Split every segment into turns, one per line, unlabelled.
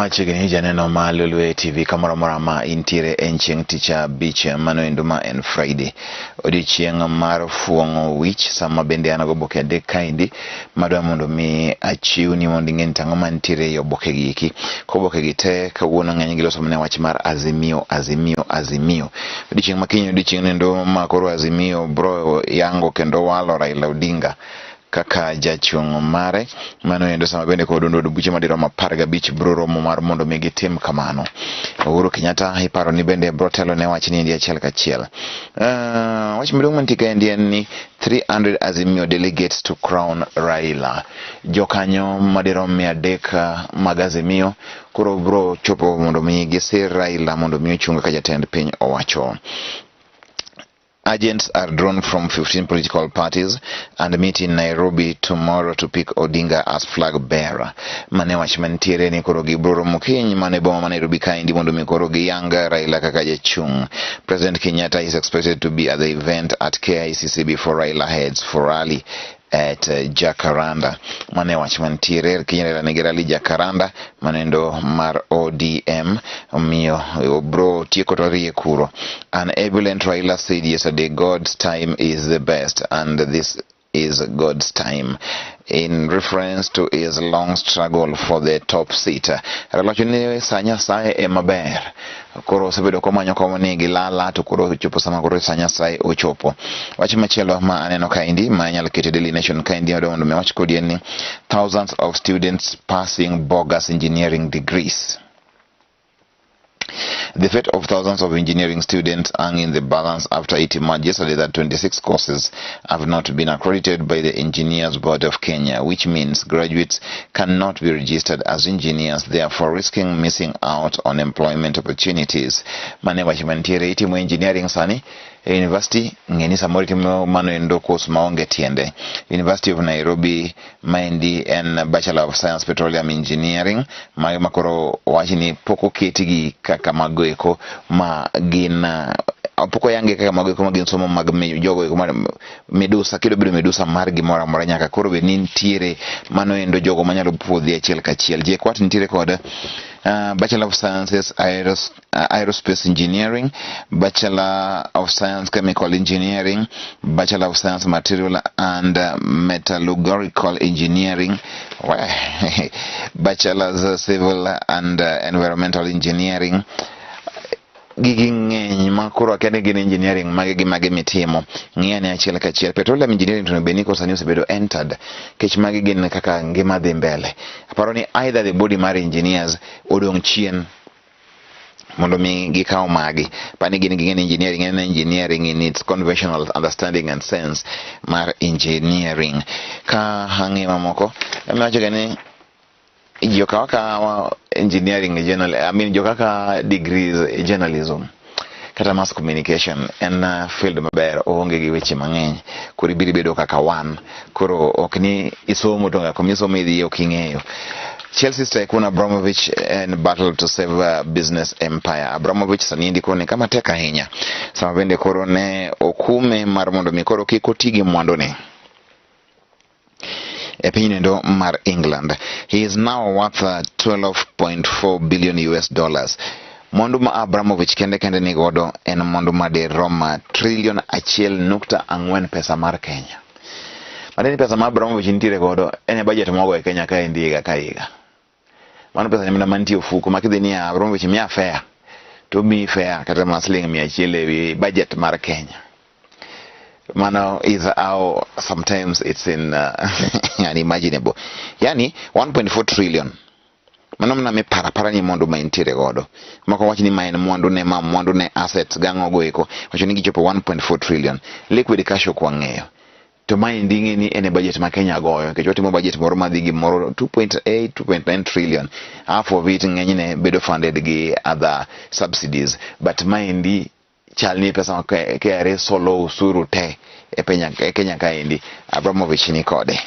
Machigini janeno ma Lolwe Tv kamoro ma intiere en chieng' tich abich mano endo ma en Friday. Odiochieng' mar fuong'o wich sama bende an Oboke adek kaendi madwa mondo mi achiw ni mondo ing'e tang'o mantiere e oboke gi iki. Koboke gi te kawuono ng'eny giloso mana wach mar azimio. Odiochieng' makiny odiochieng' endo ma koro azimio bro yango kendo walo Raila Odinga kaka jachung' mare mano endo sama bende kod ndodo buche madirom 15 bro romo mar mondo mi gitim kamano. Uhuru Kenyatta iparo ni bende bro telo ne wach ni ndi achiel kachiel. Wach maduong' mantie endi en ni 300 Azimio delegates to crown Raila. Jokanyo madirom 300 mag Azimio koro bro chopo mondo mi gisir Raila mondo mi ochunga ka jatend piny owacho. Agents are drawn from 15 political parties and meet in Nairobi tomorrow to pick Odinga as flag bearer. Mane wach mantiere ni koro gibro mokiny mane boma Nairobi kaendi mondo mi koro giyanga Raila kaka jachung'. President Kenyatta is expected to be at the event at KICC before Raila heads for rally at Jacaranda. Mane wach mantiere Kenyatta nigi rally Jacaranda manendo mar ODM miyo bro tieko to rie kuro. An ebullient Raila said yesterday God's time is the best and this is God's time, in reference to his long struggle for the top seat. Relachoni sanya sae e maber koro sebedo komanyo komo ni gilala to koro chopo sama koro sanya sae ochopo. Wach machielo ma aneno kaendi ma nyalo kete Daily Nation kaendi mondo me wach kodi ni thousands of students passing bogus engineering degrees. The fate of thousands of engineering students hung in the balance after it emerged yesterday that 26 courses have not been accredited by the Engineers Board of Kenya, which means graduates cannot be registered as engineers, therefore risking missing out on employment opportunities. Mane wachimantiere itimu engineering sani University ngeni samori timo mano endo course maonge tiende. University of Nairobi maendi en Bachelor of Science Petroleum Engineering makoro wachini poko ketigi kaka magoeko ma gina poko yange kaka magoeko ma gin somo mag jogo medusa kido bedo medusa mar gimora mora nyaka koro be nintiere mano endo jogo manyalo puodhi achiel kachiel. Je kwat nitiere kod Bachelor of Sciences Aerospace Engineering, Bachelor of Science Chemical Engineering, Bachelor of Science Material and Metallurgical Engineering, Bachelor's Civil and Environmental Engineering. Gigi makuro akene gin engineering mage mitimo ng'iyane achiel kachiel. Petroleum engineering to beniko sani osebedo entered kech mage gin kaka ngima dhi mbele. Aparo ni either the body mar engineers odong chien mondo mi gikaw magi pani gin engineering and engineering in its conventional understanding and sense mar engineering. Ka hangi mamoko emacho gani jokaka engineering jokaka degrees journalism kata mass communication en field maber oonge gi weche mang'eny koro ibiro bedo kaka one koro okni isomo to ngako misomo idhi oking'eyo. Chelsea strike Abramovich and battle to save a business empire. Abramovich sani ndiko ni kama tek ahinya sama bende koro ne okume mar mondo mi koro kik otigi mwandu ne epinendo mar England. He is now worth $12.4 billion US. Mwandu ma Abramovich kende ni godo en mwandu ma de Roma trillion 1.4 pesa mar Kenya. Madeni pesa ma Abramovich nitire godo ene budget mogo e Kenya ka ndiga kaiga. Mano pesa nyamna mantie ofuko makidhi ni Abramovich mia fair to mi fair kata masling 100 ewi budget mar Kenya. Mano is how sometimes it's in unimaginable. Yani 1.4 trillion. Mano mna me para ni mondo maintire godo. Mako wachi ni main mwandu ne assets gango goeko. Wacho ni gichopo 1.4 trillion. Liquid cash kwa ng'eyo. To minding ni ene budget ma Kenya goyo. Kechoti mo budget moro madhigi moro 2.8 2.9 trillion. Half of it ng'enyne bedo funded gi other subsidies. But mindi chalni pesa KRA solo usuru te Kenya kaendi Abramovich ni kode.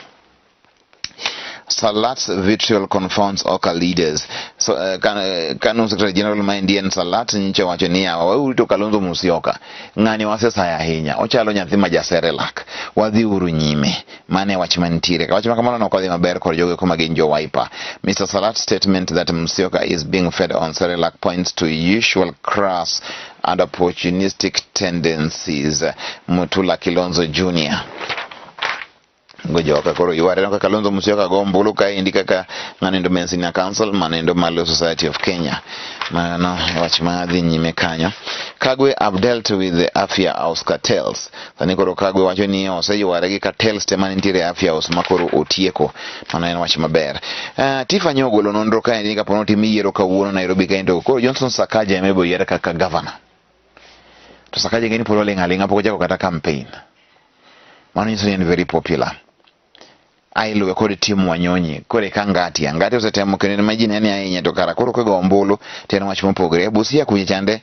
Salat's vitriol confounds Oka leaders. So Kanu Secretary General ma Indian Salat nche wacho ni wawito Kalonzo Musyoka ng'ani wasesaya ahinya ochalo nyathi ma jaserelak wadhi uru nyime mane wach mantiere ka wach makamano no kodhi maber kod jogo kuma gin jo Wiper. Mr. Salat's statement that Musyoka is being fed on Cerelac points to usual crass and opportunistic tendencies. Mutula Kilonzo Jr. Gojoka koro yuare no Kalonzo Musyoka go mbulu ka indi kaka manendo Mensina Council manendo Malo Society of Kenya mano wach madhi nyime kanyo. Kagwe have dealt with the Afya House cartels. Sani koro Kagwe wacho ni oseyuare gi cartels te manitiere Afya House makoro otieko. Mano en wach maber. Tifa nyogolo nonro ka indi kapono timi yiero kawuono Nairobi ka endo koro Johnson Sakaja emebo yiere kaka governor. To Sakaja geni polo linga poko jako kata campaign. Mano nyiso ni very popular. Ailuwe kodi timu Wanyonyi kore kangati osetemo kene majina yani ahinya to kara koro kwego ombulu tena wach mopogore Busia kuja chande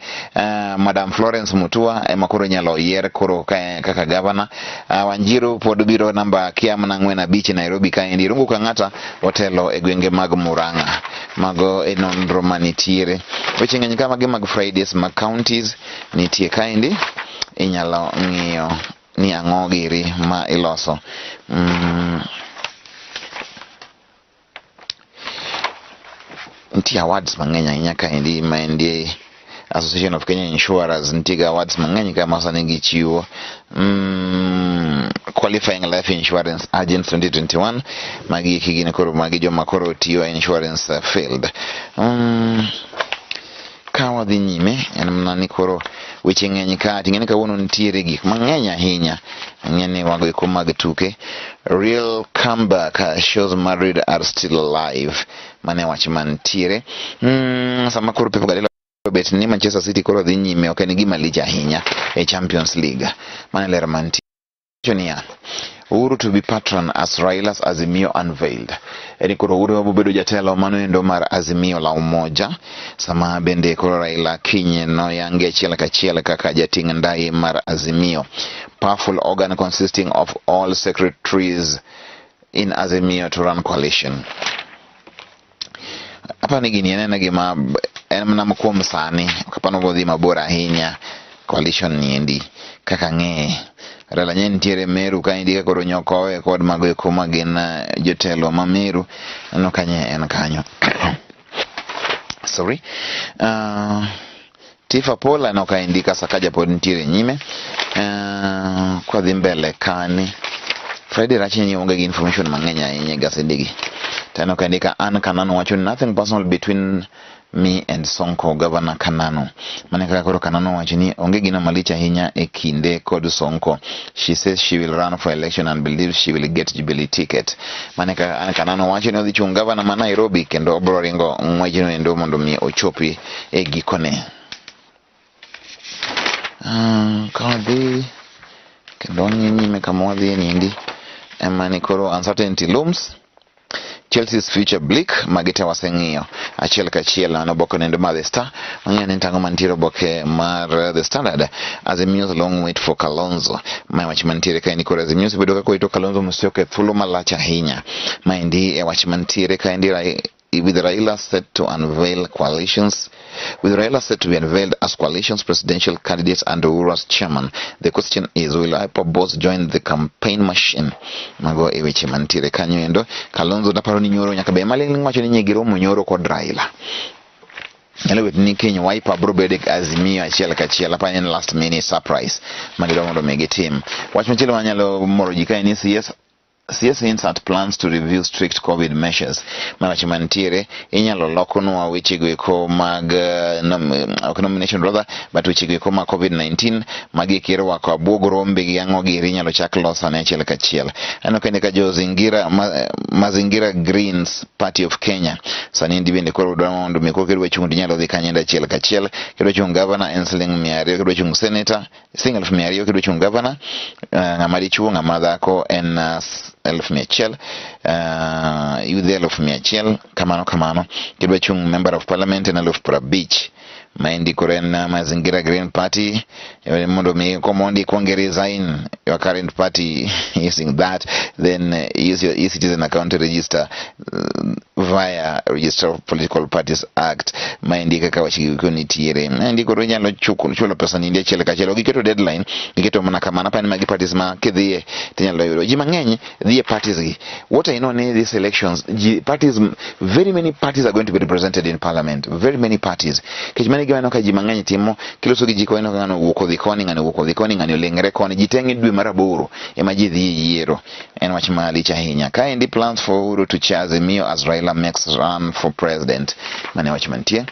Madam Florence Mutua makoro nyalo yier koro kaka governor. Wanjiru pod biro namba kiamna ng'wen abich Nairobi ka endi rungu kang'ata otelo e gwenge mag Murang'a mago e nonro manitiere weche ng'eny kama gi mag Fridays mag counties nitie ka endi inyalo ng'iyo ni ang'o giri ma iloso. Nti awards mang'eny ahinya ka endi ma endi Association of Kenya Insurers ntiga awards mang'eny kama sani gichiwo qualifying life insurance agents 2021 magi kigine koro magi joma koro tiyo insurance field. Kawa dhi nyime en mnani koro weche ng'eny ka ting'eni kawuono nitiere gik mang'eny ahinya ng'eni wago iko mag tuke. Real comeback shows married are still alive mane wach mantiere. Sama koro Pep Guardiola bet ni Manchester City koro dhi nyime ok en gima lich ahinya e Champions League mane ler mantiere. Uhuru to be patron as Raila's Azimio unveiled. Eni koro Uhuru wabobedo jatelo mano endo mar Azimio la Umoja. Sama bende koro Raila kinye no yange achiel kachiel kaka jating' ndai mar Azimio. Powerful organ consisting of all secretaries in Azimio to run coalition. Hapa ni gini ene gima mna mkuwa sani kapano bodhi mabora ahinya coalition ni endi kaka ng'e Raila ntiere Meru ka indi koro nyokowe kod mago eko magin jotelo ma Meru no kanye en kanyo. Sorry. Tifa Pola no ka indi ka Sakaja pod ntiere nyime. Kwa dhi mbele kani Friday rachi ni onge gi information mang'eny ahinya gasedigi. Tano ka indi ka an Kanano wacho nothing personal between me and Sonko Governor Kanano. Mane kaka koro Kanano wacho ni onge gino malich ahinya e kinde kod Sonko. She says she will run for election and believes she will get Jubilee ticket. Mane kaka Kanano wacho ni odhi chung governor ma Nairobi kendo obro ringo ng'wejno endo mondo mi ochopi e gikone. Kadhi kendo nyime kama wadhi nindi emani koro uncertainty looms. Chelsea's future bleak magite waseng'iyo achiel kachiel na Oboke nendo mar The Star mang'eny ntango mantiere Oboke mar The Standard. Azimio's long wait for Kalonzo ma wach mantiere ka ni koro Azimio bedo ka koito Kalonzo Musyoka thulo malach ahinya ma endi e wach mantiere ka endi with Raila set to unveil coalitions. With Raila set to be unveiled as coalition's presidential candidate and Uhuru as chairman, the question is, will Hyper both join the campaign machine? Mago eweche mantiere kanyo endo. Kalonzo naparo ni nyoro nyaka be maling wacho ni nyegiro monyoro kod Raila. Elewet ni Kenya Wiper bro bedek Azimio achiel kachiel apa en last minute surprise magiro mondo mege team. Wach machielo manyalo moro jika ni CS hints at plans to review strict COVID measures. Mawach mantiere inyalo lokonwa weche go mag nomination rather, but weche go mag COVID-19 magi kiro wako abuog rombe gi ang'o giri inyalo chak losa ne achiel kachiel. Ano kende ka jo Mazingira Greens Party of Kenya sani ndi bende koro udwa mondo meko kedwa chung inyalo dhi kanyenda achiel kachiel. Kedwa chung governor en siling 200, kedwa chung senator siling 200, kedwa chung governor ng'ama dichuo ng'ama dhako en 1,100, youth 1,100 kamano kedwa chung member of parliament en 50,000 Maendi Koren Mazingira Green Party, Mondo Mi Komondi Kwange resign your current party using that, then use your e-citizen account to register via Register of Political Parties Act. Maendi kaka wachikikuni tiere. Maendi koro nyalo chulo pesa ninde chele kachelo. Giketo deadline, giketo manakamana pani magi parties ma kidhiye tinyalo yudo. Ji mang'eny dhiye parties gi. What I know in these elections, parties, very many parties are going to be represented in parliament. Very many parties. Kichmani giwa inoka ji mang'eny timo, kiloso gijiko inoka ngano wuko dhikoni, ngano lengre koni, jitengi dwe maraboro, ema ji dhiye yiero. En wach mali chahinya. Kaendi plans for Uhuru to chair Azimio as Raila makes run for president. Mane wach mantie.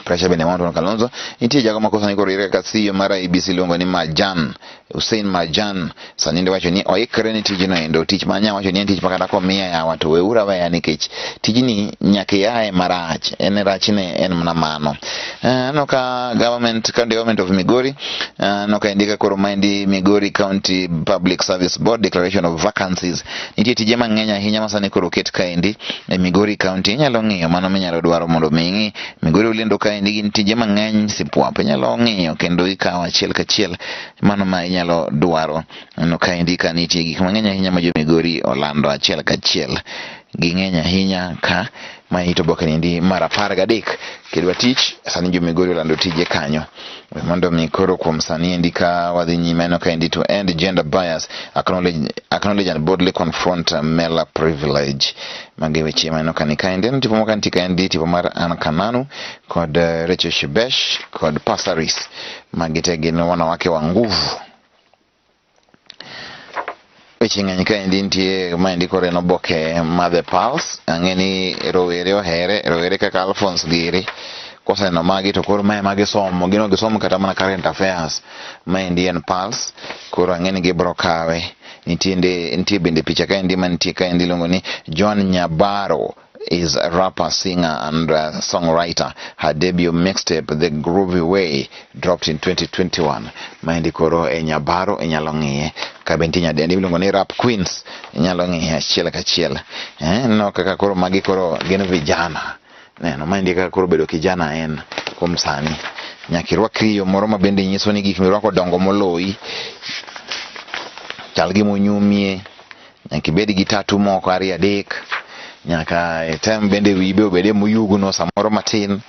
Pressure bene wanto Kalonzo intie jago makosa ni korire kasiyo mara IBC longo ni Majan Hussein Majan saninde wacho ni oikre ni tijino endo tich manya wacho ni tich makata ko miya ya watu weura ba yani kech tijini nyake yae marach en rachne en mna mano no ka county government of Migori no ka indika koro Maindi Migori County Public Service Board declaration of vacancies nitie tije mang'eny ahinya masani koro ket kaendi e Migori County nyalo ng'iyo mano minyalo dwaro mondo mingi Migori ulendo kaendi gin tije mang'eny sipuap inyalo ng'iyo kendo ikawo achiel kachiel mano ma inyalo dwaro no kaendi ka nitie gik mang'eny ahinya ma jo Migori olando achiel kachiel ging'eny ahinya ka ma ito Oboke ni mara 13 kidwa tich sani jo Migori olando tije kanyo mondo mi koro kuom sani indika wadhi nyime no kaendi to end gender bias acknowledge and boldly confront male privilege mage weche mano kan kaendi tipo mo kan tikaendi tipo mar An Kananu kod Rachel Shebesh kod Pasaris magite gin wanawake wa nguvu weche ng'eny kaendi nitie maendi kore no Oboke Mother Pulse ang'eni rowere kaka Alphonse Giri kosa no magi to koro mae magi somo gino gisomo kata mana current affairs maendi en Pulse koro ang'eni gibro kawe nitie bende picha kaendi mantie kaendi longo ni John Nyabaro is a rapper, singer and songwriter. Her debut mixtape The Groovy Way dropped in 2021. Maendi koro Nyabaro inyalo ng'iye kabenti nyadendi bilongo ni Rap Queens inyalo ng'iye achiel kachiel no kaka koro magi koro gin vijana neno maendi kaka koro bedo kijana en kuom sani nyaka irwakri yo moro ma bende nyiso ni gik mirwako dongo moloyi chal gi monyumie nyaka ibed gi tatu moko ariyo adek nyaka tem bende wibe obede moyugno samoro matin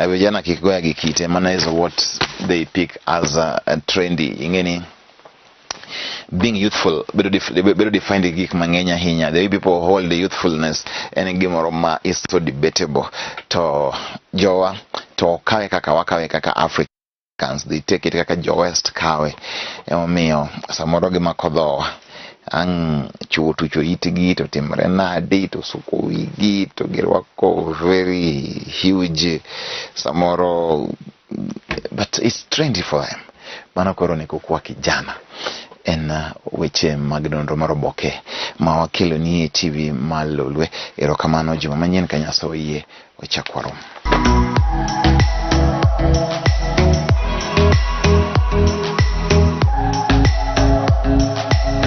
vijana kikgoya gi kite mana is what they pick as a trendy ingeni being youthful better define the gik mang'eny ahinya the way people hold the youthfulness en gimoro ma is so debatable to jowa to kawe kaka Africans they take it kaka jo West kawe emomiyo samoro gimakodho ang chuo itigi to timre nadi to suko wigi to girwako very huge samoro but it's trendy for them mana koro ni kukua kijana en weche mag nonro mar Oboke ma wakelo ni TV mar Lolwe erokamano juma manyien ka Nyasaye oyie ochakwarom.